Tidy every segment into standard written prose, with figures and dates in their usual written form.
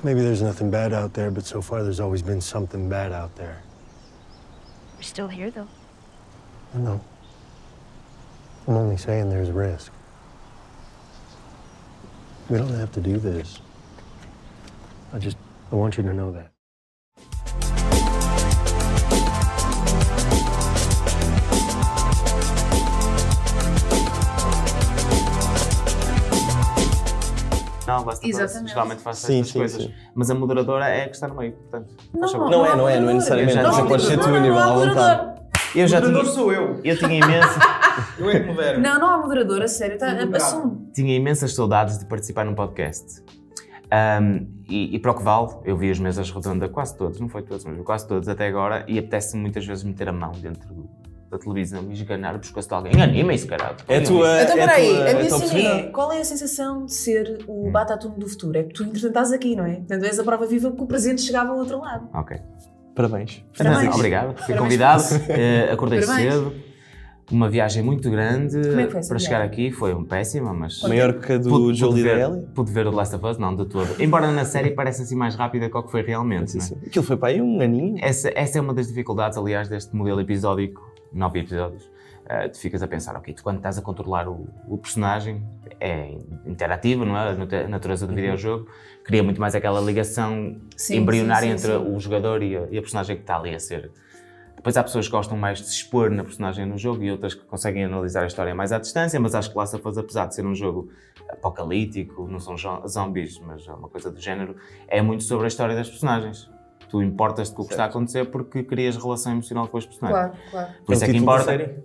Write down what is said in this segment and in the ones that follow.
Maybe there's nothing bad out there, but so far there's always been something bad out there. We're still here, though. I know. I'm only saying there's risk. We don't have to do this. I want you to know that. Não, basta geralmente faço estas coisas. Sim. Mas a moderadora é que está no meio, portanto. Não é necessariamente. Não pode ser tu, Aníbal, à vontade. Eu já moderador sou eu. Eu tinha imensa. Eu é que modero. Não há moderadora, sério, assume. Tinha imensas saudades de participar num podcast. E para o que vale, eu vi as mesas redondas, quase todos, não foi todos, mas quase todos até agora, e apetece-me muitas vezes meter a mão dentro da televisão e esganar o pescoço de alguém. Anima-se, caralho. É a tua. Então, peraí, a minha cena cena é: qual é a sensação de ser o Batatune do futuro? É que tu, entretanto, estás aqui, não é? Portanto, és a prova viva que o presente chegava ao outro lado. Ok. Parabéns. Obrigado. Fui convidado, acordei cedo. Uma viagem muito grande para chegar aqui, foi péssima, mas... Maior que a do Joel e da Ellie? Pude ver o The Last of Us, não, de todo. Embora na série pareça assim mais rápida que o que foi realmente. Sim. Aquilo foi para aí um aninho? Essa é uma das dificuldades, aliás, deste modelo episódico, 9 episódios. Tu ficas a pensar, ok, tu quando estás a controlar o personagem, é interativo, não é? A natureza do videojogo, cria muito mais aquela ligação embrionária entre o jogador e a personagem que está ali a ser... Depois há pessoas que gostam mais de se expor na personagem no jogo e outras que conseguem analisar a história mais à distância, mas acho que Last of Us, apesar de ser um jogo apocalíptico, não são zombies, mas é uma coisa do género, é muito sobre a história das personagens. Tu importas-te com o que está a acontecer porque crias relação emocional com os personagens. Claro. Por isso é que importa.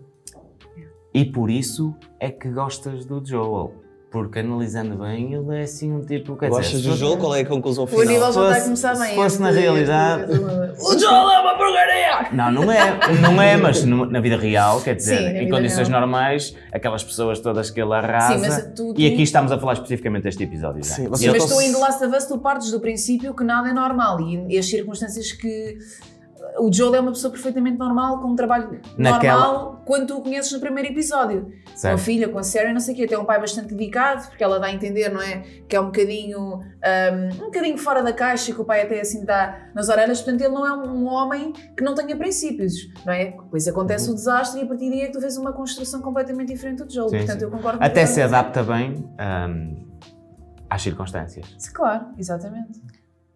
E por isso é que gostas do Joel. Porque analisando bem, ele é assim um tipo... Gostas do Joel? Qual é a conclusão final? O Aníbal já está a começar bem. Se fosse na realidade... O Joel é uma porcaria! Não é, mas na vida real, quer dizer, em condições normais, aquelas pessoas todas que ele arrasa... E aqui estamos a falar especificamente deste episódio. Sim, mas tu em The Last of Us, tu partes do princípio que nada é normal e as circunstâncias que... O Joel é uma pessoa perfeitamente normal, com um trabalho normal, quando tu o conheces no primeiro episódio. Certo. Com a filha, com a Sarah, não sei o quê. Até um pai bastante dedicado, porque ela dá a entender, não é? Que é um bocadinho fora da caixa, que o pai até assim dá nas orelhas. Portanto, ele não é um homem que não tenha princípios, não é? Depois acontece o desastre e a partir daí é que tu vês uma construção completamente diferente do Joel. Portanto, eu concordo com até se adapta bem às circunstâncias. Sim, claro, exatamente.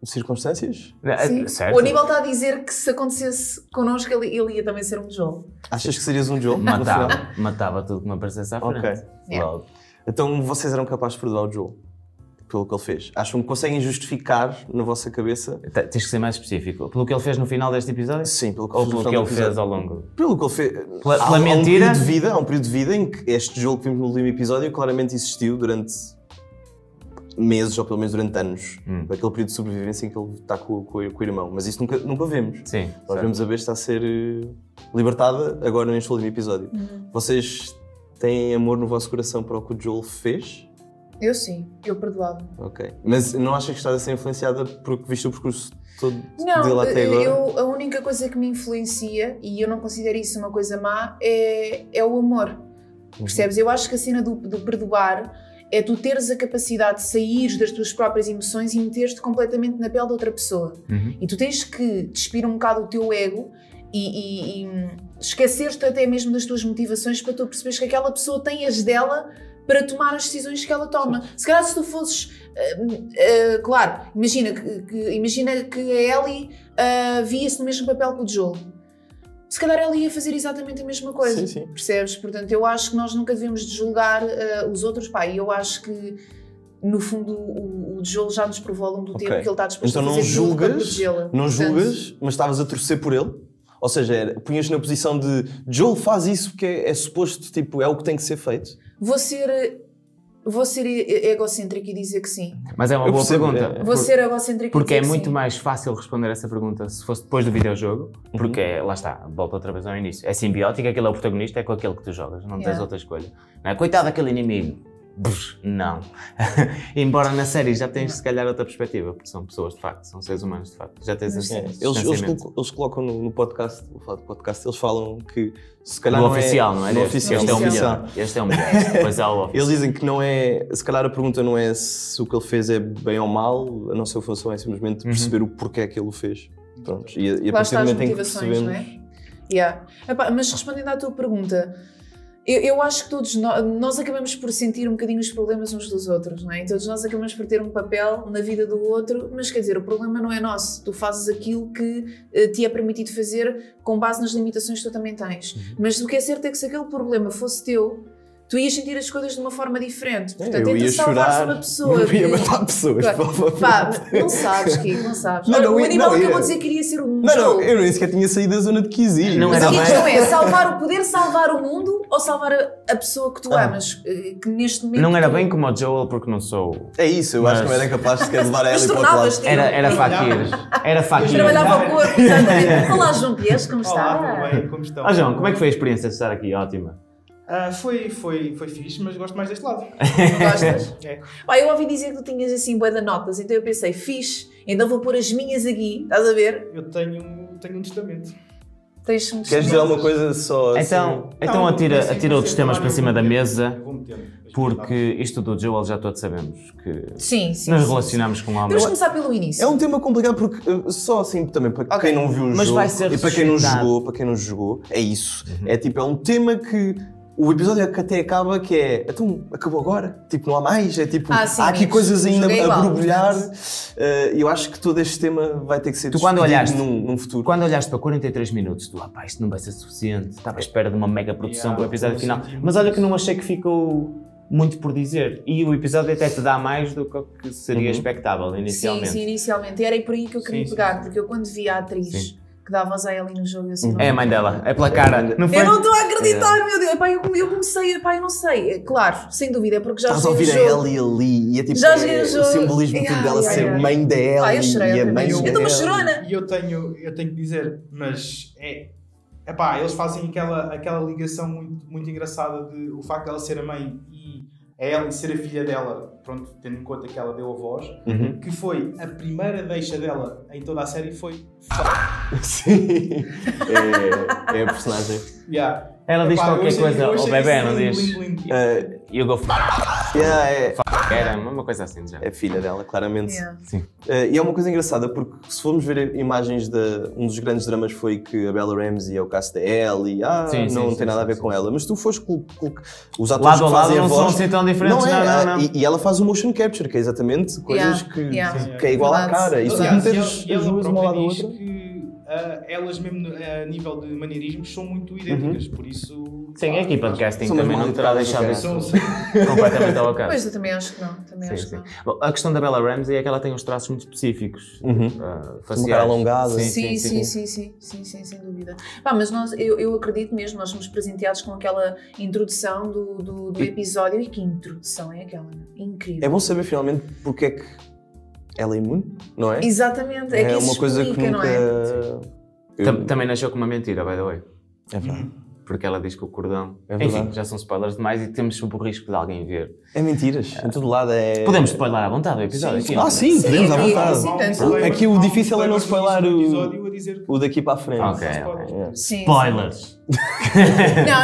Circunstâncias? Sim. Certo. O Aníbal está a dizer que se acontecesse connosco ele ia também ser um Joel. Achas que serias um Joel? Matava tudo que me aparecesse à frente. Logo. Então vocês eram capazes de perdoar o Joel pelo que ele fez? Acham que conseguem justificar na vossa cabeça? Tens que ser mais específico. Pelo que ele fez no final deste episódio? Sim, pelo que ou pelo que ele fez ao longo? Pelo que ele fez. Pela mentira? Há um período de vida em que este Joel que vimos no último episódio claramente existiu durante meses ou pelo menos durante anos. Aquele período de sobrevivência em que ele está com o irmão. Mas isso nunca vemos. Sim. Nós vemos a besta a ser libertada agora neste último episódio. Vocês têm amor no vosso coração para o que o Joel fez? Eu sim, eu perdoava. Ok. Mas não achas que estás a ser influenciada porque viste o percurso todo dele até agora? A única coisa que me influencia, e eu não considero isso uma coisa má, é o amor. Percebes? Eu acho que a cena do perdoar é tu teres a capacidade de sair das tuas próprias emoções e meteres-te completamente na pele de outra pessoa. E tu tens que despir um bocado o teu ego e esquecer-te até mesmo das tuas motivações para tu perceberes que aquela pessoa tem as dela para tomar as decisões que ela toma. Se calhar se tu fosses... claro, imagina que a Ellie via-se no mesmo papel que o Joel. Se calhar ela ia fazer exatamente a mesma coisa, sim. Percebes? Portanto, eu acho que nós nunca devemos julgar os outros. E eu acho que, no fundo, o Joel já nos provou ao longo do tempo que ele está disposto a fazer tudo para protegê-la. Não julgas, mas estavas a torcer por ele? Ou seja, punhas na posição de Joel faz isso porque é suposto, tipo, é o que tem que ser feito? Vou ser egocêntrico e dizer que sim. Mas é uma boa pergunta. Vou ser egocêntrico porque e dizer é muito sim. mais fácil responder essa pergunta se fosse depois do videojogo, porque lá está, volta outra vez ao início. É simbiótico, aquele é o protagonista, é com aquele que tu jogas, não tens outra escolha. Não é? Coitado daquele inimigo, Não. Embora na série já tens se calhar outra perspectiva, porque são pessoas de facto, são seres humanos de facto. Já tens esse distanciamento. Eles colocam no podcast, vou falar do podcast, eles falam que se calhar do não oficial, não é? No Este oficial. é o melhor. Este é o melhor. Depois há o Eles dizem que não é, se calhar a pergunta não é se o que ele fez é bem ou mal, a nossa função é simplesmente perceber o porquê que ele o fez. Pronto. E a partir do momento em que percebemos... Não é? Yeah. Epá, mas respondendo à tua pergunta, eu acho que todos nós acabamos por sentir um bocadinho os problemas uns dos outros, não é? E todos nós acabamos por ter um papel na vida do outro, mas quer dizer, o problema não é nosso. Tu fazes aquilo que te é permitido fazer com base nas limitações que tu também tens. Mas o que é certo é que se aquele problema fosse teu, tu ias sentir as coisas de uma forma diferente. Portanto, eu ia chorar, uma pessoa não ia matar pessoas. Pá, não sabes, Kiko, não sabes. Não, o animal acabou ia. de dizer que queria ser um Não, jogo. eu nem sequer tinha saído da zona de Kizzy. Não Mas era a bem. questão é poder salvar o mundo ou salvar a pessoa que tu amas, que neste momento... Não era bem como o Joel, porque não sou... É isso, eu acho que não era capaz de sequer levar a Mas Ellie para o outro lado. tornavas-te... Era Fakir. Era Fakir. Trabalhava o corpo, exatamente. Olá, João Pires, como Olá, está? tudo bem? Como estão? João, como é que foi a experiência de estar aqui? Ótima. Foi fixe, mas gosto mais deste lado. Gostas? É. Pá, eu ouvi dizer que tu tinhas assim bué de notas, então eu pensei, fixe, então vou pôr as minhas aqui, estás a ver? Eu tenho um testamento. Tens um Queres dizer alguma coisa só Então Não, atira outros sim, temas claro, para cima eu da vou mesa, metendo, vou metendo. porque isto do Joel já todos sabemos que Sim. nos relacionamos com Vamos homens. começar pelo início. É um tema complicado porque só assim também para quem não viu o Mas jogo vai ser e para quem não ressuscitado. jogou, é isso. É tipo, é um tema que o episódio que até acaba que é, então acabou agora? Tipo, não há mais? É tipo, Sim, há aqui mas coisas o ainda jogo é igual, a borbulhar. portanto. E eu acho que todo este tema vai ter que ser Tu quando discutido olhaste- num futuro. Quando olhaste para 43 minutos, tu, pá, isto não vai ser suficiente, estava à espera de uma mega produção para o episódio eu final. senti Mas muito olha que isso. não achei que ficou muito por dizer. E o episódio até te dá mais do que o que seria expectável inicialmente. Sim, inicialmente. E era por aí que eu queria Sim, pegar, sim. porque eu quando vi a atriz Sim. que dá voz a Ellie no jogo, eu assim, não É a mãe dela, é pela cara. Não foi? Eu não estou a acreditar, meu Deus. Epá, eu comecei, eu não sei. É, claro, sem dúvida, é porque já Estás a joguei ouvir o a jogo. Ellie ali e é tipo Já joguei o o jogo. simbolismo tudo dela ser mãe da Ellie Pá, eu chorei e a outra mãe vez. Eu estou uma dela. chorona. E eu tenho que dizer, mas eles fazem aquela ligação muito engraçada de o facto de ela ser a mãe e a Ellie ser a filha dela, pronto, tendo em conta que ela deu a voz, que foi a primeira deixa dela em toda a série foi Sim. É a personagem. yeah. Ela diz qualquer eu achei- coisa eu ao achei bebê, isso não lindo, diz? lindo. You go era uma coisa assim já. É filha dela, claramente. Yeah. Sim. E é uma coisa engraçada porque se formos ver imagens um dos grandes dramas foi que a Bella Ramsey é o caso da Ellie, não tem nada a ver com ela, mas tu fores os atores Lado a que lado fazem a não são voz, assim tão diferentes, não. E ela faz o motion capture, que é exatamente coisas que é igual à Verdade. cara. E se tu Aliás, meteres e as ela duas uma própria lado da diz outra... que elas mesmo a nível de maneirismos são muito idênticas, por isso... Sim, a equipa de casting São também mesmo não terá mal deixado educadas, isso completamente ao acaso. Pois, eu também acho que não. Acho que não. Bom, a questão da Bella Ramsey é que ela tem uns traços muito específicos. Uma Faciais. cara alongada. Sim, sem dúvida. Pá, mas eu acredito mesmo, nós fomos presenteados com aquela introdução do episódio. E que introdução é aquela? Incrível. É bom saber finalmente porque é que ela é imune, não é? Exatamente, é que isso uma coisa que explica, nunca... não é? Também nasceu com uma mentira, by the way. É verdade. Porque ela diz que o cordão... É verdade. Enfim, já são spoilers demais e temos sempre o risco de alguém ver. É mentiras, em todo lado é... Podemos spoiler à vontade o episódio aqui. Sim, podemos à vontade. sim, tanto. Aqui o difícil é não spoiler episódio a dizer o daqui para a frente. Ok. Sim, Spoilers!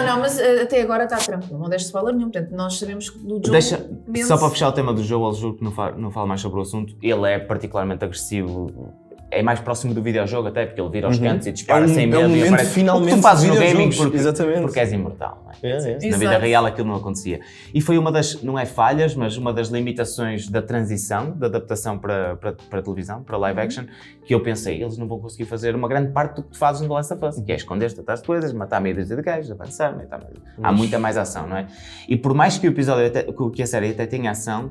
Não, mas até agora está tranquilo, não deste spoiler nenhum, portanto nós sabemos que do jogo... Deixa, só para fechar o tema do Joel, juro que não falo mais sobre o assunto, ele é particularmente agressivo, é mais próximo do videojogo até, porque ele vira aos cantos e dispara sem medo um e momento aparece. finalmente O que tu fazes de no gaming videojogos, porque és imortal, não é? É. Na Exato. vida real aquilo não acontecia. E foi uma das, não é falhas, mas uma das limitações da transição, da adaptação para televisão, para live action, que eu pensei, eles não vão conseguir fazer uma grande parte do que tu fazes no The Last of Us, que é esconder-te atrás de coisas, matar meias de gajos, avançar, há muita mais ação, não é? E por mais que o episódio, que a série até tenha ação,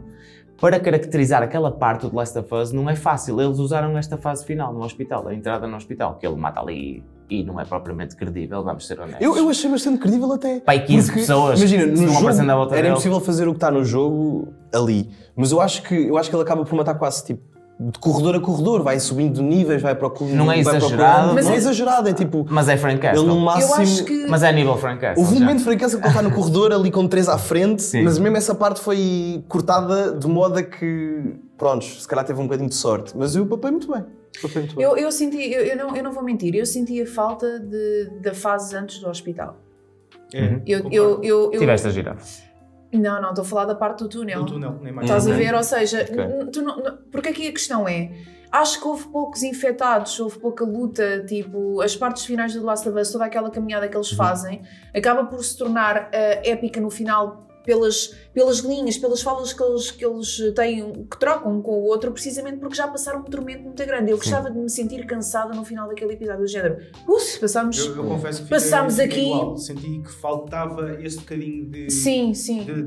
para caracterizar aquela parte do Last of Us não é fácil. Eles usaram esta fase final no hospital, a entrada no hospital, que ele mata ali e não é propriamente credível, vamos ser honestos. Eu achei bastante credível até. Pai, 15 porque, pessoas imagina, que no estão aparecendo à jogo volta era dele. impossível fazer o que está no jogo ali. Mas eu acho que ele acaba por matar quase tipo de corredor a corredor, vai subindo de níveis, vai para o clube. Não é vai exagerado. Não é exagerado, é tipo. Mas é Frank Castle. Ele no máximo. Eu acho que... Mas é nível Frank Castle. Houve um já. momento de fracasso que ele está no corredor ali com 3 à frente, Sim. mas mesmo essa parte foi cortada de modo a que, pronto, se calhar teve um bocadinho de sorte. Mas eu papei muito bem. Eu senti, eu não vou mentir, eu senti a falta da fase antes do hospital. Tiveste a girar. Não, estou a falar da parte do túnel. Do túnel, nem mais. Estás a ver? Ou seja, Ok. porque aqui a questão é, acho que houve poucos infectados, houve pouca luta, tipo, as partes finais do The Last of Us, toda aquela caminhada que eles fazem, acaba por se tornar épica no final pelas linhas, pelas falas que eles têm, que trocam um com o outro, precisamente porque já passaram um tormento muito grande. Eu gostava de me sentir cansada no final daquele episódio do género. Passámos... Eu confesso que passámos fiquei aqui... igual. Senti que faltava esse bocadinho de... Sim.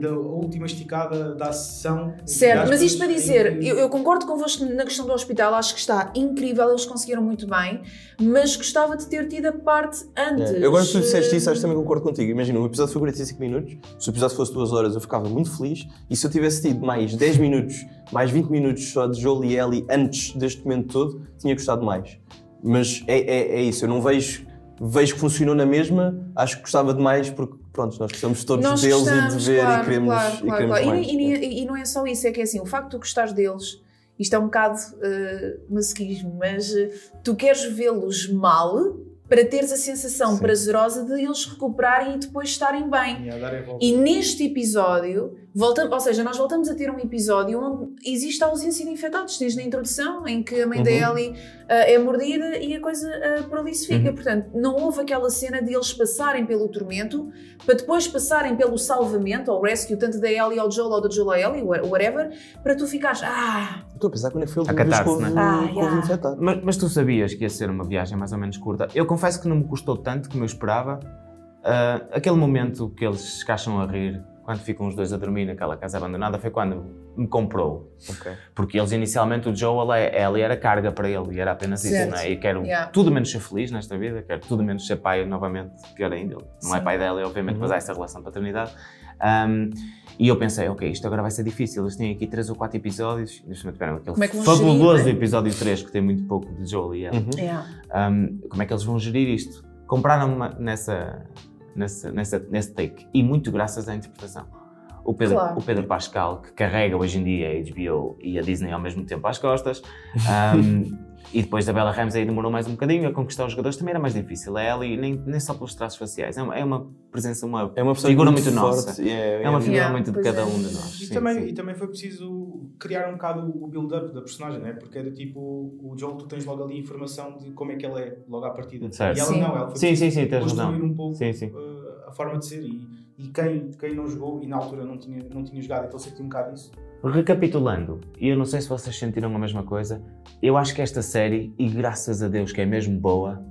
Da última esticada da sessão. Certo, mas isto para dizer, em que- eu concordo convosco na questão do hospital, acho que está incrível, eles conseguiram muito bem, mas gostava de ter tido a parte antes. Eu agora que tu disseste isso, acho que também concordo contigo. Imagina, o episódio foi 45 minutos, se o episódio fosse 2 horas eu ficava muito feliz, e se eu tivesse tido mais 10 minutos, mais 20 minutos só de Joel e Ellie antes deste momento todo, tinha gostado mais. Mas é isso, eu não vejo que funcionou na mesma, acho que gostava de mais porque, pronto, nós gostamos todos Nós deles gostamos, e de ver claro, e queremos, claro. mais. E não é só isso, é que é assim, o facto de tu gostares deles, isto é um bocado masoquismo, mas tu queres vê-los mal para teres a sensação prazerosa de eles recuperarem e depois estarem bem. Ia dar a volta. E neste episódio, nós voltamos a ter um episódio onde existe a ausência de infectados. Tens na introdução, em que a mãe da Ellie é mordida e a coisa por ali se fica. Portanto, não houve aquela cena de eles passarem pelo tormento para depois passarem pelo salvamento, ou rescue, tanto da Ellie ao Joel ou da Joel à Ellie, whatever, para tu ficares, Estou a pensar quando é que foi A catarse, o houve infectado. Mas tu sabias que ia ser uma viagem mais ou menos curta. Eu confesso que não me custou tanto como eu esperava. Aquele momento que eles se escacham a rir, quando ficam os dois a dormir naquela casa abandonada, foi quando me comprou. Okay. Porque eles inicialmente, o Joel, Ellie era carga para ele e era apenas isso, Certo. não é? E quero tudo menos ser feliz nesta vida, quero tudo menos ser pai novamente, pior ainda. Ele não é pai dela, obviamente, mas há essa relação de paternidade. E eu pensei, ok, isto agora vai ser difícil, eles têm aqui 3 ou 4 episódios, aquele Como é que vão fabuloso gerir, episódio 3, que tem muito pouco de Joel e Ellie. Como é que eles vão gerir isto? Compraram-me nesse take, e muito graças à interpretação. O Pedro Pascal, que carrega hoje em dia a HBO e a Disney ao mesmo tempo às costas, e depois da Bella Ramsey demorou mais um bocadinho a conquistar os jogadores, também era mais difícil. A Ellie, nem só pelos traços faciais, é uma presença, uma figura muito nossa. Forte, é uma figura muito de cada um de nós. E também foi preciso criar um bocado o build-up da personagem, né? Porque era tipo, o Joel, tu tens logo ali a informação de como é que ele é, logo à partida. Certo. E ela não, ela foi Sim, preciso tens razão. construir um pouco Sim. a forma de ser. E quem não jogou e na altura não tinha jogado, então senti um bocado isso. Recapitulando, e eu não sei se vocês sentiram a mesma coisa, eu acho que esta série, e graças a Deus que é mesmo boa,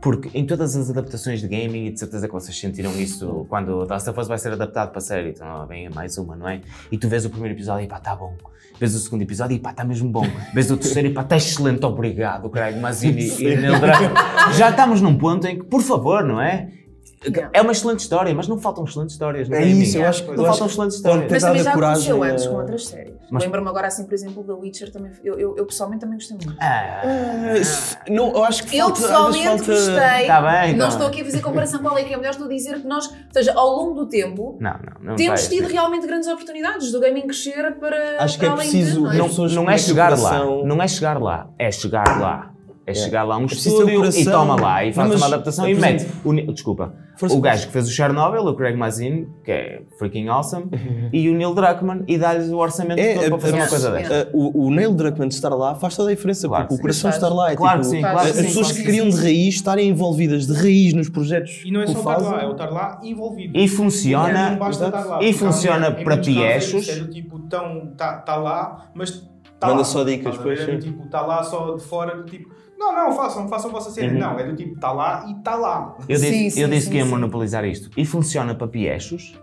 porque em todas as adaptações de gaming, e de certeza que vocês sentiram isso quando The Last of Us vai ser adaptado para a série, então vem mais uma, não é? E tu vês o primeiro episódio e pá, está bom. Vês o segundo episódio e pá, está mesmo bom. Vês o terceiro e pá, está excelente, obrigado, o Craig Mazin e Neil Druckmann. Já estamos num ponto em que, por favor, não é? É uma excelente história, mas não faltam excelentes histórias. É isso, eu acho que não faltam excelentes histórias. Mas também já aconteceu coragem, antes com outras séries. Lembro-me agora, assim, por exemplo, da Witcher, também, eu pessoalmente também gostei muito. Não, eu acho que Eu pessoalmente gostei. Tá bem, não tá estou bem. aqui a fazer comparação qual é que é melhor, estou a dizer que nós, ou seja, ao longo do tempo, Não temos vai, tido assim. realmente grandes oportunidades do gaming crescer para, Acho que é para além preciso- de, não é? Não é chegar lá, não é chegar lá, é chegar lá. É chegar lá a um preciso ter o estúdio e coração. toma lá e faz Não, mas, uma adaptação por e mete. exemplo, Desculpa. Força. O gajo que fez o Chernobyl, o Craig Mazin, que é freaking awesome, e o Neil Druckmann, e dá-lhes o orçamento todo para fazer uma coisa desta. O Neil Druckmann estar lá faz toda a diferença, Claro porque que o sim. coração estar lá é Claro tipo, que sim, claro que as sim, pessoas claro que que criam de raiz, estarem envolvidas de raiz nos projetos E não é que só o estar fazem. lá, é o estar lá envolvido. E funciona, Não basta estar lá. e Porque funciona em para muitos casos piechos. É do tipo, tá lá, mas tá Manda lá. só dicas, Estás a ver? pois, É do sim. tipo, tá lá só de fora, do tipo, não, façam a vossa cena. Uhum. Não, é do tipo, tá lá e tá lá. Eu disse, Sim, eu disse sim, que ia sim. monopolizar isto. E funciona para piechos,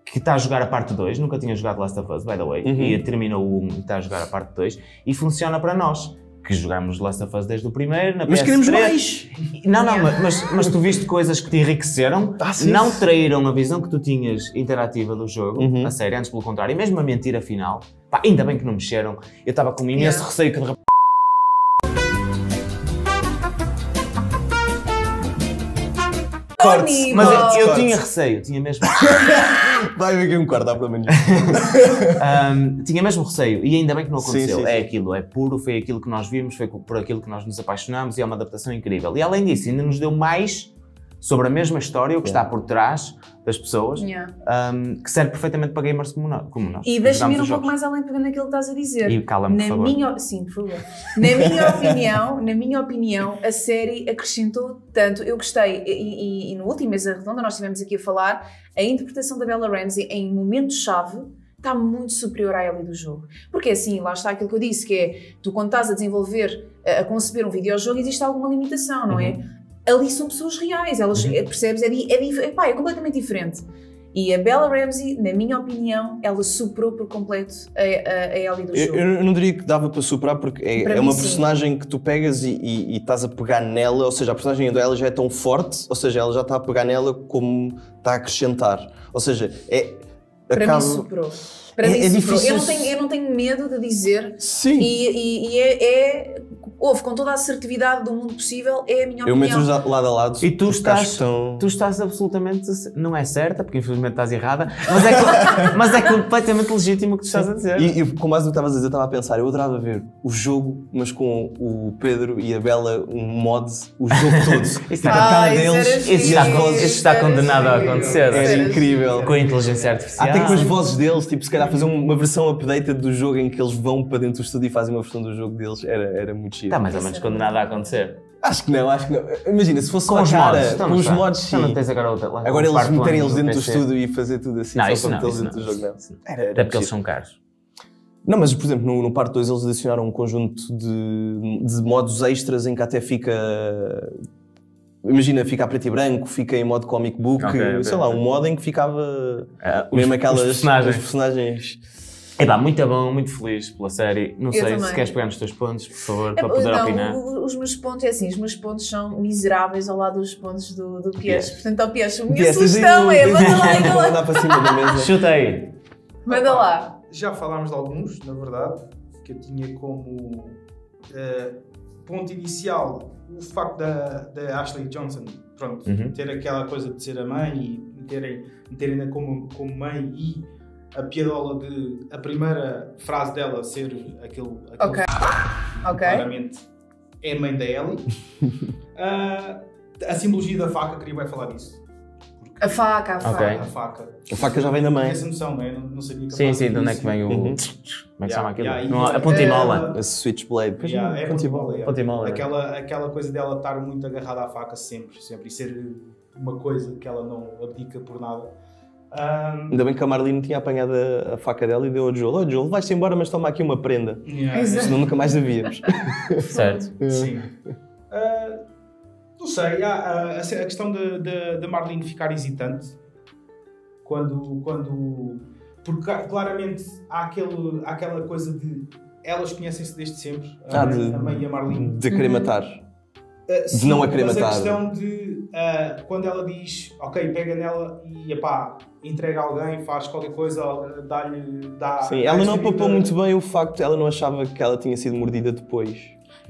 que está a jogar a parte 2, nunca tinha jogado Last of Us, by the way, e terminou o 1 e está a jogar a parte 2, e funciona para nós, que jogamos Last of Us desde o primeiro, na Mas PS3. queremos mais! Não, mas tu viste coisas que te enriqueceram, Sim. não traíram a visão que tu tinhas interativa do jogo, a série, antes pelo contrário, e mesmo a mentira final, Pá, ainda bem que não mexeram. Eu estava com imenso receio que de repente... Cortes, Mas eu tinha receio, tinha mesmo... Vai ver que um quarto, dá para mim. Tinha mesmo receio e ainda bem que não aconteceu. Sim. É aquilo, é puro, foi aquilo que nós vimos, foi por aquilo que nós nos apaixonamos e é uma adaptação incrível. E além disso, ainda nos deu mais sobre a mesma história, o que está por trás das pessoas, que serve perfeitamente para gamers como nós. E deixa-me ir um pouco mais além pegando aquilo que estás a dizer. E cala-me, por favor. Sim, por favor. Na minha opinião, a série acrescentou tanto. Eu gostei, e no último Mesa Redonda nós estivemos aqui a falar, a interpretação da Bella Ramsey em momentos-chave está muito superior à Ellie do jogo. Porque assim, lá está aquilo que eu disse, que é, tu quando estás a desenvolver, a conceber um videojogo, existe alguma limitação, não é? Ali são pessoas reais, elas, percebes? É completamente diferente. E a Bella Ramsey, na minha opinião, ela superou por completo a Ellie do jogo. Eu não diria que dava para superar, porque é uma sim. personagem que tu pegas e estás a pegar nela, ou seja, a personagem dela já é tão forte, ou seja, ela já está a pegar nela como está a acrescentar. Ou seja, Para mim superou. Para mim superou. Difícil. Eu não tenho medo de dizer. Sim. Houve com toda a assertividade do mundo possível, é a minha Eu opinião. meto-os lado a lado. E tu estás absolutamente, não é certa, porque infelizmente estás errada, mas é completamente legítimo o que tu estás a dizer. E com base no que estavas a dizer, eu estava a pensar, eu adorava ver o jogo, mas com o Pedro e a Bella, um mod, o jogo todo. Isso a cara isso deles, era Isso fixe, está, isso está era condenado a fixe. acontecer. Era incrível. Com a inteligência artificial. Até com as vozes deles, tipo, se calhar fazer uma versão updated do jogo em que eles vão para dentro do estúdio e fazem uma versão do jogo deles, era muito chique. Está mais ou menos condenado a acontecer. Acho que não. Imagina, se fosse Com só a os cara, mods, então com não os está. mods, sim. Então não tens agora outra. Agora eles meterem eles dentro do PC. estúdio e fazer tudo assim, Não, só isso para não, meter-los isso dentro do não. jogo, não. Era Até porque eles chique. são caros. Não, mas por exemplo, no Parte 2 eles adicionaram um conjunto de modos extras em que até fica... Imagina, fica a preto e branco, fica em modo comic book, Ok. sei lá, um modo em que ficava mesmo Os aquelas personagens. os personagens. É muito bom, muito feliz pela série. Não sei também. se queres pegar nos teus pontos, por favor, para poder opinar. Os meus pontos, é assim, os meus pontos são miseráveis ao lado dos pontos do Pies. Portanto, ao Pies, a minha Pies, sugestão é, manda lá, Vou mandar para cima da mesa. Chuta aí. manda lá. Já falámos de alguns, na verdade, que eu tinha como ponto inicial o facto da Ashley Johnson, pronto, ter aquela coisa de ser a mãe e meterem-na como mãe e a piadola de a primeira frase dela ser aquele Ok. claramente é a mãe da Ellie. A simbologia da faca, queria bem falar disso. A faca. Ok. A faca. A faca já vem da mãe. Tinha essa noção, não é? Não sabia que a Sim, faca sim, de onde é tinha que vem o... isso. Como é que se chama aquilo? Yeah, Não, e- a pontimola. A Switchblade. Pois Yeah, não, é Pontimola. yeah. Pontimola. Aquela coisa dela estar muito agarrada à faca sempre. E ser uma coisa que ela não abdica por nada. Ainda bem que a Marlene tinha apanhado a faca dela e deu ao Joel. Joel, vais-te embora, mas toma aqui uma prenda. Exato. Senão nunca mais a víamos. Certo. Sim. Não sei, a questão da Marlene ficar hesitante porque claramente há aquela coisa de elas conhecem-se desde sempre, a mãe e a Marlene. De querer matar. Sim, não a querer mas matar. a questão de quando ela diz, ok, pega nela e entrega a alguém, faz qualquer coisa, dá. Sim, ela não papou muito bem o facto, ela não achava que ela tinha sido mordida depois.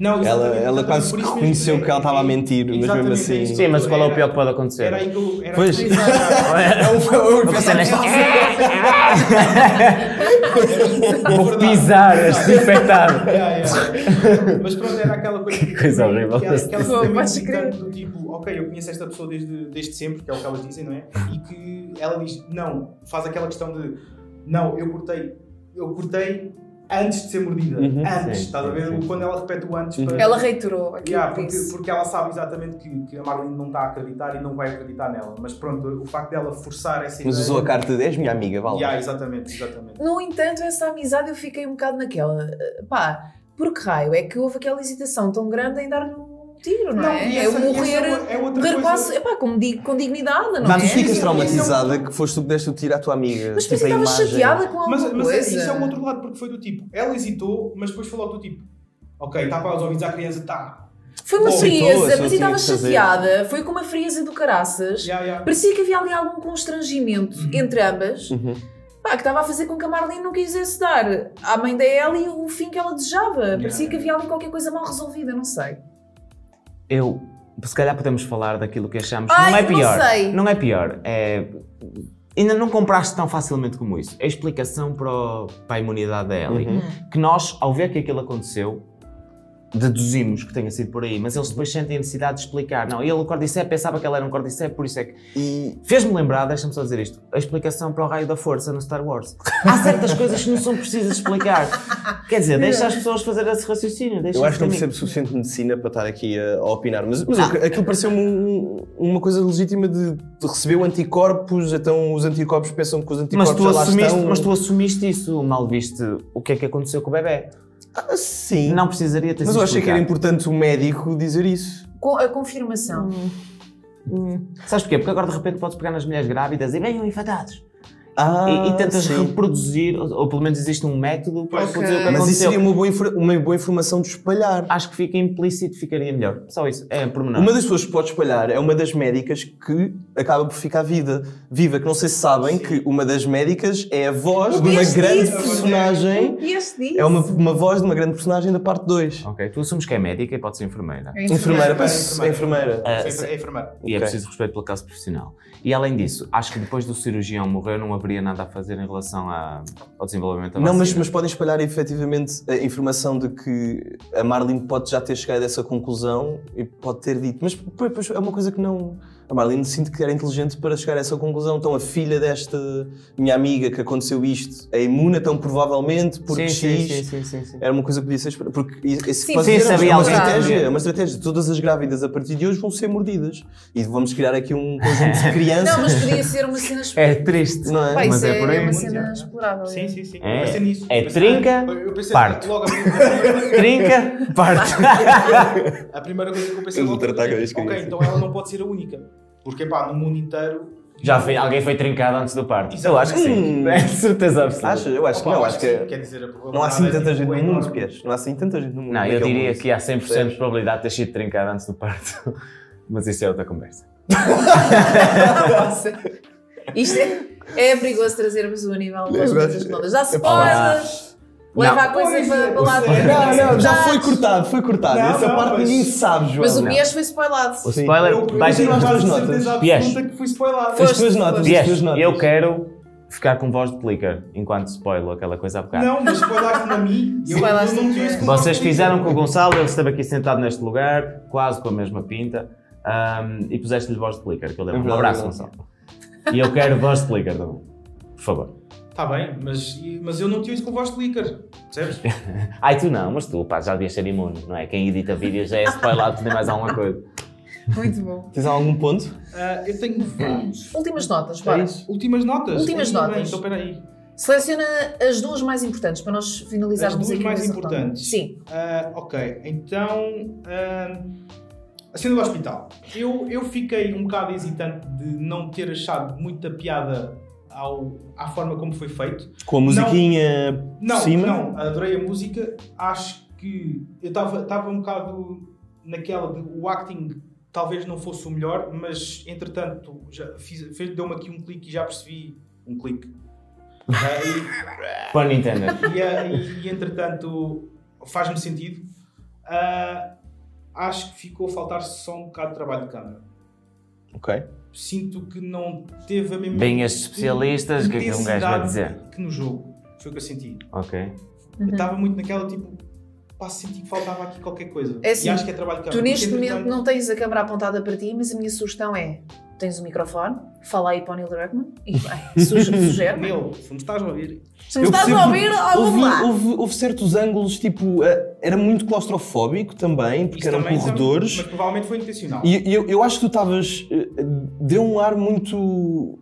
Não, Ela quase por isso mesmo, reconheceu que ela estava a mentir, mas mesmo exatamente, assim... é isso. Sim, mas qual é o pior que pode acontecer? Era aí que eu... Pois. Vou pisar este infectado. Mas pronto, era aquela coisa Que coisa horrível. que ela Podes se crer. do tipo, ok, eu conheço esta pessoa desde sempre, que é o que elas dizem, não é? E que ela diz, não, faz aquela questão de, não, eu cortei antes de ser mordida. Antes, Sim, estás a ver? sim, sim. Quando ela repete o antes para... Ela reiterou aquilo Yeah, que disse. porque ela sabe exatamente que a Marlene não está a acreditar e não vai acreditar nela. Mas pronto, o facto dela forçar essa Mas ideia... usou a carta de és minha amiga, vale. Yeah, exatamente. No entanto, essa amizade eu fiquei um bocado naquela. Pá, por que raio é que houve aquela hesitação tão grande em dar-lhe um tiro, não é? e É essa morrer é outra morrer coisa... quase, com dignidade, não Mas é? tu ficas Isso é traumatizada que foste tu que deste o tiro à tua amiga. Mas tipo, depois a estava imagem. chateada com alguma Mas coisa. isso é o outro lado, porque foi do tipo, ela hesitou, mas depois foi logo do tipo, ok, está para os ouvidos à criança, está. Foi uma Aceitou, frieza, só mas tinha estava que fazer. chateada. Foi com uma frieza do caraças. Yeah. Parecia que havia ali algum constrangimento entre ambas. Pá, que estava a fazer com que a Marlene não quisesse dar à mãe da Ellie o fim que ela desejava. Parecia que havia ali qualquer coisa mal resolvida, não sei. Se calhar podemos falar daquilo que achamos. Ai, não é pior. não sei. Não é pior. Ainda não compraste tão facilmente como isso. A explicação para a imunidade da Ellie. Que nós, ao ver que aquilo aconteceu, deduzimos que tenha sido por aí, mas eles depois sentem a necessidade de explicar. Não, ele, o Cordyceps, pensava que ela era um Cordyceps, por isso é que... E Fez-me lembrar, deixa-me só dizer isto, a explicação para o raio da força no Star Wars. Há certas coisas que não são precisas explicar. Quer dizer, deixa as pessoas fazer esse raciocínio. eu acho que não percebo suficiente de medicina para estar aqui a opinar, mas aquilo pareceu-me uma coisa legítima de receber anticorpos, então os anticorpos pensam que os anticorpos já lá estão... Mas tu assumiste isso, mal viste o que é que aconteceu com o bebê. Sim. Não precisaria ter sido Mas eu achei que era explicado. importante o médico dizer isso. Com a confirmação. Sabes porquê? Porque agora de repente podes pegar nas mulheres grávidas e venham infectados. Ah, E tentas sim. reproduzir, ou pelo menos existe um método para Ok. reproduzir o que Mas isso aconteceu. seria uma boa informação de espalhar. Acho que fica implícito, ficaria melhor. Só isso, é pormenor. Uma das pessoas que pode espalhar é uma das médicas que acaba por ficar viva. Que não sei se sabem que uma das médicas é a voz de uma Vieste grande disso? personagem. Vieste disso? É uma voz de uma grande personagem da parte 2. Ok, tu assumes que é médica e pode ser enfermeira. Enfermeira, penso, é enfermeira. É enfermeira. E é Ok. preciso respeito pela classe profissional. E além disso, acho que depois do cirurgião morrer não haveria nada a fazer em relação ao desenvolvimento da Não, vacina. mas podem espalhar efetivamente a informação de que a Marlene pode já ter chegado a essa conclusão e pode ter dito. Mas pois, é uma coisa que não... A Marlene sinto que era inteligente para chegar a essa conclusão. Então a filha desta minha amiga que aconteceu isto é imune, então provavelmente porque X... sim. Era uma coisa que podia ser... Porque esse Sim, pode ser sabia uma alguém estratégia, que- é uma estratégia. Todas as grávidas a partir de hoje vão ser mordidas. E vamos criar aqui um conjunto de crianças. Não, mas podia ser uma cena É explorável. triste, Não é? Pá, mas isso é por aí. uma cena explorável. Sim. É. Eu pensei nisso. É Eu pensei- trinca, eu pensei parto. Logo Trinca, parte. a primeira coisa que eu pensei Eles logo vão tratar foi, com as ok, crianças. então ela não pode ser a única. Porque, pá, no mundo inteiro... Alguém foi trincado antes do parto. Isso Eu acho que sim. É de certeza absoluta. Acha? Eu acho que não. Acho que sim, é- quer dizer, a não há assim probabilidade tanta é gente no tipo mundo, enorme. Piers. Não há assim tanta gente no mundo. Não, eu naquele diria mundo. que há 100% de probabilidade de ter sido trincado antes do parto. Mas isso é outra conversa. Isto é perigoso trazermos o nível das Agora- coisas todas. Já se Olá. pode, leva a coisa Pois, para lá de Não, já foi cortado. Não, Essa não, parte mas- ninguém sabe, João. Mas o Não. Pies foi spoilado. O Sim. spoiler Eu vai tenho as tuas quase notas. certeza Pies. absoluta que fui spoilado. As tuas notas, as tuas Yes, notas. eu quero ficar com voz de clicker enquanto spoilo aquela coisa há bocado. Não, mas spoilaste-me a mim. Eu Spoilaste-me. não tinha isso com Vocês voz de fizeram com clicker. o Gonçalo, ele esteve aqui sentado neste lugar, quase com a mesma pinta, e puseste-lhe voz de clicker, que eu lembro. Um verdade, abraço, Gonçalo. E eu quero voz de clicker também. Por favor. Está bem, mas eu não tinha isso com voz de clicker. Percebes? Ai, tu não, mas tu, pá, já devias ser imune, não é? Quem edita vídeos já é spoilado, tu nem mais alguma coisa. Muito bom. Tens algum ponto? Eu tenho vários. Últimas notas, bora. Últimas notas? Últimas Ainda notas. Bem, então espera aí. Seleciona as duas mais importantes para nós finalizarmos As duas aqui. mais nessa ronda. importantes? Sim. Ok, então... a cena do hospital. Eu fiquei um bocado hesitante de não ter achado muita piada à forma como foi feito. Com a musiquinha Não, por cima? não, adorei a música. Acho que eu estava um bocado naquela de o acting talvez não fosse o melhor, mas entretanto deu-me aqui um clique e já percebi um clique. Pun intended. E entretanto faz-me sentido. Acho que ficou a faltar só um bocado de trabalho de câmara. Ok. Sinto que não teve a mesma Bem, estes especialistas, o que é que um gajo vai dizer? que no jogo. Foi o que eu senti. Ok. Eu estava muito naquela tipo, pá, senti que faltava aqui qualquer coisa. É assim, e acho que é trabalho de câmara. Tu neste porque, momento entretanto, não tens a câmara apontada para ti, mas a minha sugestão é: tens o microfone, fala aí para o Neil Druckmann e vai, sugere. Neil, se me estás a ouvir, Se me estás a ouvir, vamos lá. Houve certos ângulos, tipo, era muito claustrofóbico também, porque isso eram também, corredores. mas provavelmente foi intencional. E eu acho que tu estavas. Deu um ar muito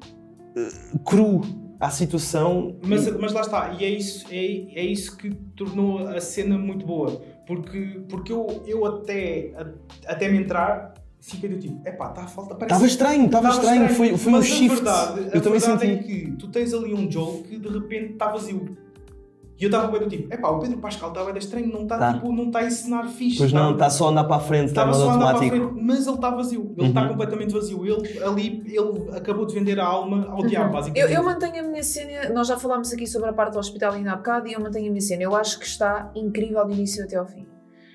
cru à situação. Mas lá está, e é isso que tornou a cena muito boa. Porque eu até me entrar, fiquei do tipo, epá, está a falta. Estava estranho. Foi um mas shift. A verdade Eu também é senti. que tu tens ali um Joel que de repente está vazio. E eu estava com o tipo, o Pedro Pascal está bem estranho, não está tipo, não está a ensinar fixe. Pois não, está só a andar para a frente, está Estava modo só a andar para a automático. frente, mas ele está vazio. Ele está completamente vazio. Ele acabou de vender a alma ao diabo, basicamente. Eu mantenho a minha cena, nós já falámos aqui sobre a parte do hospital ainda há bocado e eu mantenho a minha cena. Eu acho que está incrível do início até ao fim.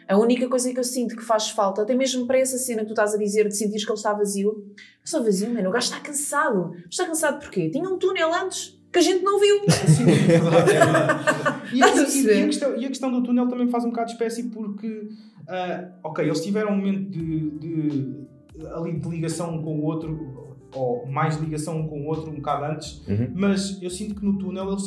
A única coisa que eu sinto que faz falta, até mesmo para essa cena que tu estás a dizer, de sentir que ele está vazio, não é só vazio, mano, o gajo está cansado. Mas está cansado porquê? Tinha um túnel antes que a gente não viu. Sim, é verdade, é verdade. Estás a perceber? E a questão do túnel também faz um bocado de espécie porque, eles tiveram um momento ali de ligação um com o outro, ou mais ligação um com o outro um bocado antes, mas eu sinto que no túnel eles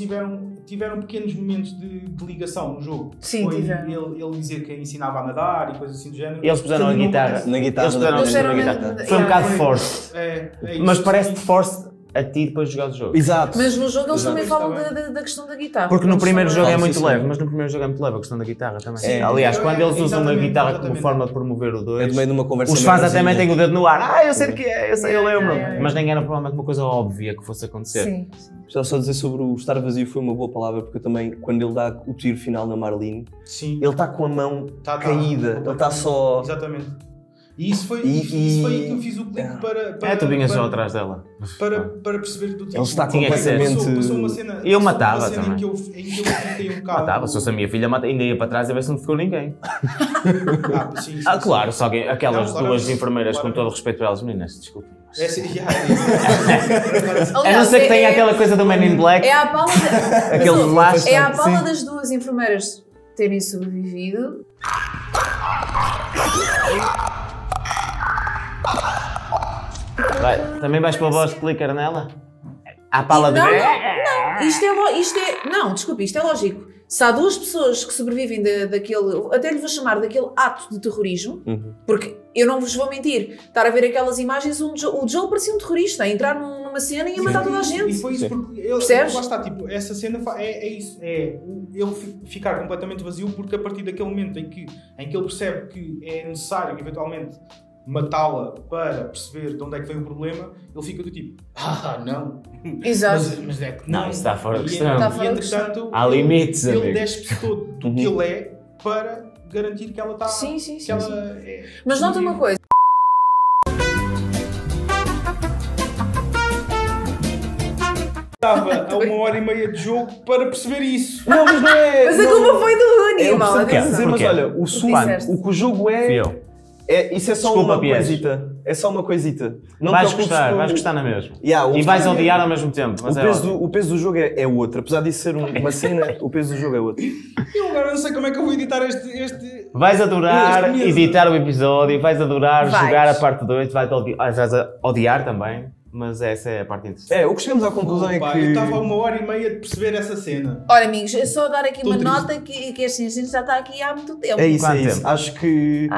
tiveram pequenos momentos de ligação no jogo. Sim, foi tiveram. ele dizer que ensinava a nadar e coisas assim do género. Eles puseram a Que não guitarra. parece. Na guitarra, Eles puseram Puseram na na- guitarra. na- Foi um bocado Foi. forte. É Mas isso. parece-te forte a ti depois de jogar o jogo. Exato. Mas no jogo eles Exato. também falam Está da questão da guitarra. Porque no Eles primeiro falam- jogo é Sim, muito sim. leve, mas no primeiro jogo é muito leve a questão da guitarra também. É. Aliás, quando eles usam a Exatamente, guitarra como exatamente. forma de promover o 2, É do meio de uma conversa. os fãs até menorzinha. metem o dedo no ar. Eu sei o que é, eu lembro. Yeah. Mas nem era provavelmente uma coisa óbvia que fosse acontecer. Sim. Estava só a dizer sobre o estar vazio foi uma boa palavra, porque eu também, quando ele dá o tiro final na Marlene, Sim. ele está com a mão Tá. caída, ele está só... Exatamente. E isso foi E- aí que eu fiz o clique para Tu vinhas só para- atrás dela. para perceber do tipo. Ele está Tinha que ser. Passou uma cena. Eu passou matava uma cena também. em que eu fiquei um bocado. Matava, se fosse a minha filha, ainda ia para trás e ver se não ficou ninguém. Sim, Claro, só que aquelas Não, claro, duas enfermeiras, claro. com todo o respeito pelas meninas, desculpem. É, sim, A não Aliás, ser que tenha aquela coisa do Man in Black, É à pala aquele flash. é à pala Sim. das duas enfermeiras terem sobrevivido. Também vais para a voz clicker nela? À pala de... Não, não, desculpe, isto é lógico. Se há duas pessoas que sobrevivem daquele, até lhe vou chamar daquele ato de terrorismo, porque eu não vos vou mentir, estar a ver aquelas imagens, o Joe parecia um terrorista, a entrar numa cena e a matar toda a E gente. foi isso porque Percebes? lá está, tipo, essa cena é isso, é ele ficar completamente vazio porque a partir daquele momento em que ele percebe que é necessário eventualmente matá-la para perceber de onde é que vem o problema, ele fica do tipo, não. Exato. Mas é que Não, isso está fora de E, questão. Está fora e de questão. entretanto, Há limites, ele amigo. despe-se todo do que ele é para garantir que ela está. Sim. Que ela é. Mas nota uma coisa. Estava a 1h30 de jogo para perceber isso. Não, mas não é... Mas a não- culpa foi do É o Aníbal. que eu quero atenção. dizer, mas Porquê? olha, o disseste. o que o jogo é... Fui eu. Isso é só Desculpa, uma Pies. coisita. É só uma coisita. Não Vais te preocupes gostar, com- vais gostar na mesma. Yeah, E vais odiar ao mesmo tempo. Mas O peso do jogo é outro. Apesar disso ser uma cena, o peso do jogo é outro. Eu agora não sei como é que eu vou editar este... Vais adorar Este mesmo. editar o episódio, vais adorar Vais. jogar a parte 2, vais odiar também, mas essa é a parte interessante. É, o que chegamos à conclusão é Pá, que... eu estava a 1h30 de perceber essa cena. Olha, amigos, é só dar aqui Tô uma triste. nota que assim, a gente já está aqui há muito tempo. É isso, Quanto é isso. tempo? Acho que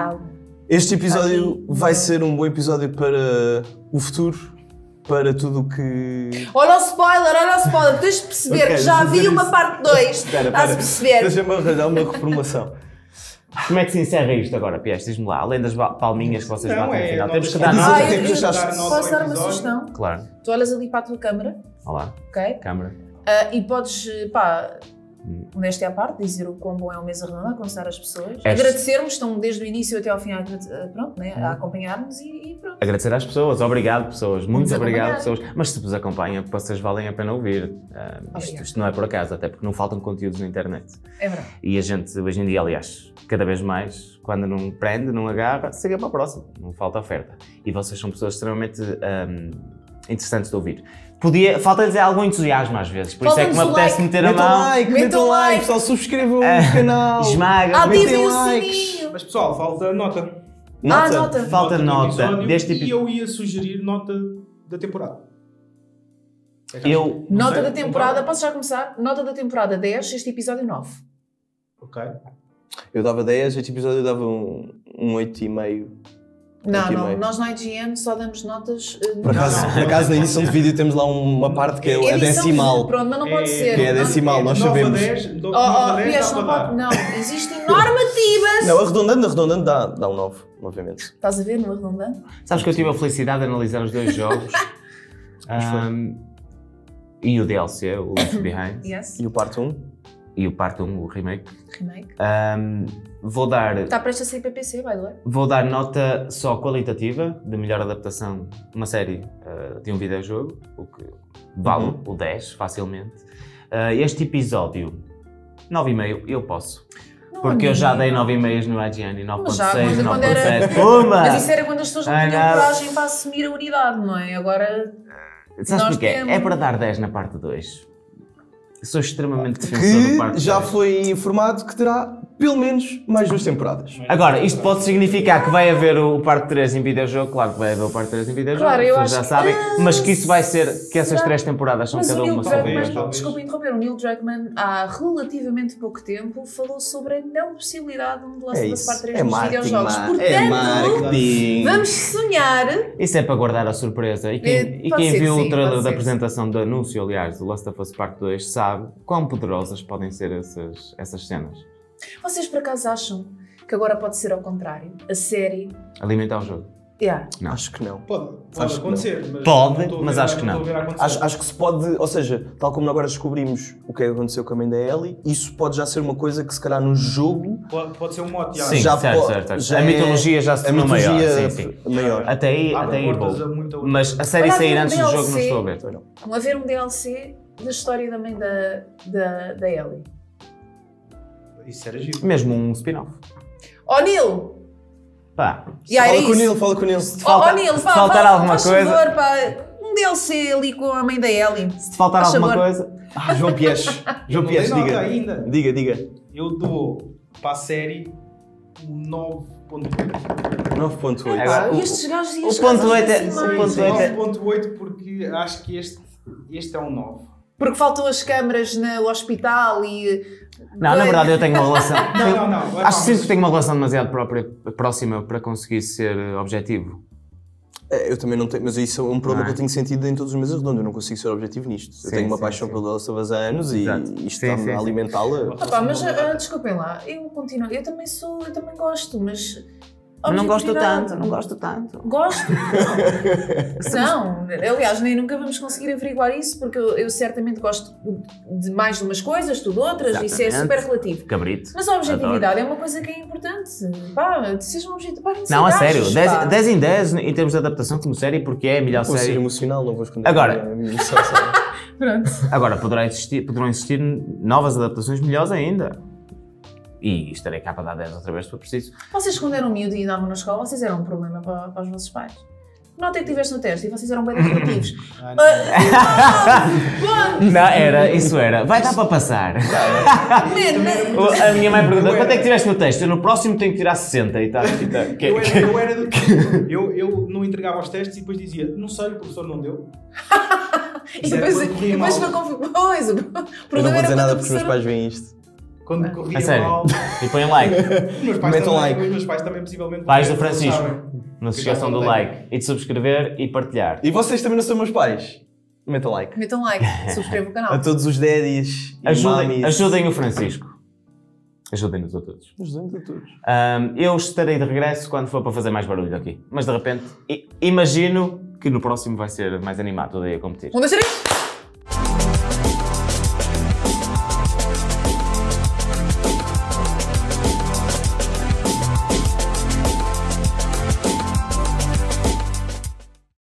este episódio Aqui. vai ser um bom episódio para o futuro, para tudo o que... Olha o spoiler, tens de perceber Ok, que já deixa-me havia dizer uma isso. parte 2. Espera, Estás a perceber? Deixa-me arranjar uma reformulação. Como é que se encerra isto agora, Pies? Diz-me lá, além das palminhas que vocês Não, batem no é final, nota temos que de- dar Diz nota. o que é que achaste? Posso dar uma episódio. sugestão? Claro, Tu olhas ali para a tua câmara, olá, ok? câmara. E podes, honesta é a parte, dizer o quão bom é o Mesa Redonda, aconselhar as pessoas. És- Agradecermos, estão desde o início até ao fim a acompanhar-nos e pronto. Agradecer às pessoas, obrigado pessoas, muito Nos obrigado acompanhar. pessoas, mas se vos acompanham, vocês valem a pena ouvir. Isto não é por acaso, até porque não faltam conteúdos na internet. É verdade. E a gente, hoje em dia, aliás, cada vez mais, quando não prende, não agarra, siga para a próxima, não falta oferta. E vocês são pessoas extremamente interessantes de ouvir. Falta dizer algum entusiasmo às vezes, por isso é que me Falta-nos o apetece like. meter a mão, Metam metam like, like. pessoal, subscrevam o canal. esmaga, Ativem metem o likes. sininho! Mas pessoal, falta nota. Nota. falta do nota episódio deste E episódio. eu ia sugerir nota da temporada. Eu, Nota sei, da temporada, concordo. posso já começar? Nota da temporada 10, este episódio 9. Ok. Eu dava 10, este episódio eu dava um 8,5. Não, 8,5. nós na IGN só damos notas. Por acaso na edição de vídeo temos lá uma parte que é a edição de- decimal. Pronto, mas não pode ser. que é Não- decimal, nós 9 a sabemos. 10, Oh, 9 a 10 Piers, dá não para pode. dar. Não, existem normativas. Não, arredondando dá um 9, obviamente. Estás a ver no arredondante? sabes que eu tive a felicidade de analisar os dois jogos e o DLC, o Left Behind. Yes. E o parte 1? e o Parte 1, o remake. Remake. Vou dar... Está prestes a sair para PC, by the way. Vou dar nota só qualitativa de melhor adaptação de uma série de um videojogo, o que vale o 10 facilmente. Este episódio, 9,5, eu posso. Porque eu já dei 9,5 no IGN e 9,6 e 9,7. Puma! Mas isso era quando as pessoas não tinham coragem para assumir a unidade, não é? Agora... Sabes porquê? É para dar 10 na parte 2. Sou extremamente defensor do parte 2. Já foi informado que terá pelo menos mais 2 temporadas. Agora, isto pode significar que vai haver o parte 3 em videojogo, claro que vai haver o parte 3 em videojogo, Claro, eu as pessoas já acho sabem, mas que isso vai ser, que essas 3 temporadas são Mas cada o Neil uma sobre Druckmann, videojogo. desculpa interromper, o Neil Druckmann há relativamente pouco tempo falou sobre a não possibilidade de um The Last of Us Part 3 nos videojogos. Portanto, vamos sonhar. Isso é para guardar a surpresa. E quem Pode ser, viu sim, o trailer pode da ser. apresentação do anúncio, aliás, do Last of Us Part 2, sabe quão poderosas podem ser essas cenas. Vocês por acaso acham que agora pode ser ao contrário? A série... Alimentar o jogo. Yeah. Não. Acho que não. Pode Acho que acontecer, mas Pode, não estou a mas ver- acho que não. estou a ver acontecer. Acho que se pode, ou seja, tal como agora descobrimos o que é que aconteceu com a mãe da Ellie, isso pode já ser uma coisa que se calhar no jogo Pode ser um mote, já. Sim, já certo, pode- certo. já A é- mitologia já se a tornou maior. mitologia Sim, sim. maior. Até aí Abre vou. portas a muita outra Mas a série Olha, sair havia um antes do jogo não DLC. estou a ver. Vão haver um DLC da história também da Ellie. Isso era giro. Mesmo um spin-off. Oh, Neil! Pá, Yeah, Fala era com o isso. Neil, fala com o Neil. Oh, Neil, se faltar alguma faz coisa- favor, pá, um DLC ali com a mãe da Ellie. se te faltar Faz alguma favor. coisa. João Piesch. João Não dei Piesch, nota diga. ainda. Diga. Eu dou para a série um 9.8. 9.8. Agora, Pá, estes gajos e o estes ponto gajos 8 é- assim o mais. ponto 8 é- 9.8 porque acho que este é um 9. Porque faltam as câmaras no hospital e... Não, na verdade eu tenho uma relação. Não. Acho que sinto que tenho uma relação demasiado próxima para conseguir ser objetivo. Eu também não tenho, mas isso é um problema Não é? que eu tenho sentido em todos os meses redondos. Eu não consigo ser objetivo nisto. Eu Sim, tenho uma sim, paixão sim. pelo The Last of Us há anos e Exato. isto Sim, está-me sim, a sim. alimentá-la. Opa, mas desculpem lá, eu continuo, eu também gosto, mas... Mas não gosto objetividade. tanto, não gosto tanto. Gosto? Não, aliás, nem nunca vamos conseguir averiguar isso, porque eu certamente gosto de mais de umas coisas, tu de outras, isso é Exatamente. super relativo. Cabrito. Mas a objetividade é uma coisa que é importante. Pá, sejam objetivos. Parem de ser Não, a gajos, sério, pá. 10 em 10 em termos de adaptação como série, porque é a melhor Vou ser série. emocional, não vou esconder Agora. a minha emoção. sabe? Pronto. Agora, poderão existir novas adaptações melhores ainda. E estarei cá para dar 10 outra vez se for preciso. Vocês, quando eram miúdos e andavam na escola, vocês eram um problema para os vossos pais. Nota que tiveste no teste e vocês eram bem criativos. Isso era. Vai dar para passar. Man, A minha mãe perguntou, quanto é que tiveste no texto? Eu no próximo tenho que tirar 60 e tal. Eu não entregava os testes e depois dizia, não sei, o professor não deu. E Isso é depois, quando corria depois mal. Pois, o Eu não problema vou era dizer nada quando porque os meus pais veem isto. Quando A corria sério. mal. E põem like. Os meus pais Metam também, like. Os meus pais também possivelmente. Pais do não Francisco. sabem. Não se esqueçam do like e de subscrever e partilhar. E vocês também não são meus pais? Metam like. Metam like, subscrevam o A canal. todos os daddies e mamis. Ajudem o Francisco. Ajudem-nos a todos. Ajudem a todos. Eu estarei de regresso quando for para fazer mais barulho aqui. Mas de repente, imagino que no próximo vai ser mais animado, todo aí a competir. 1, 2, 3.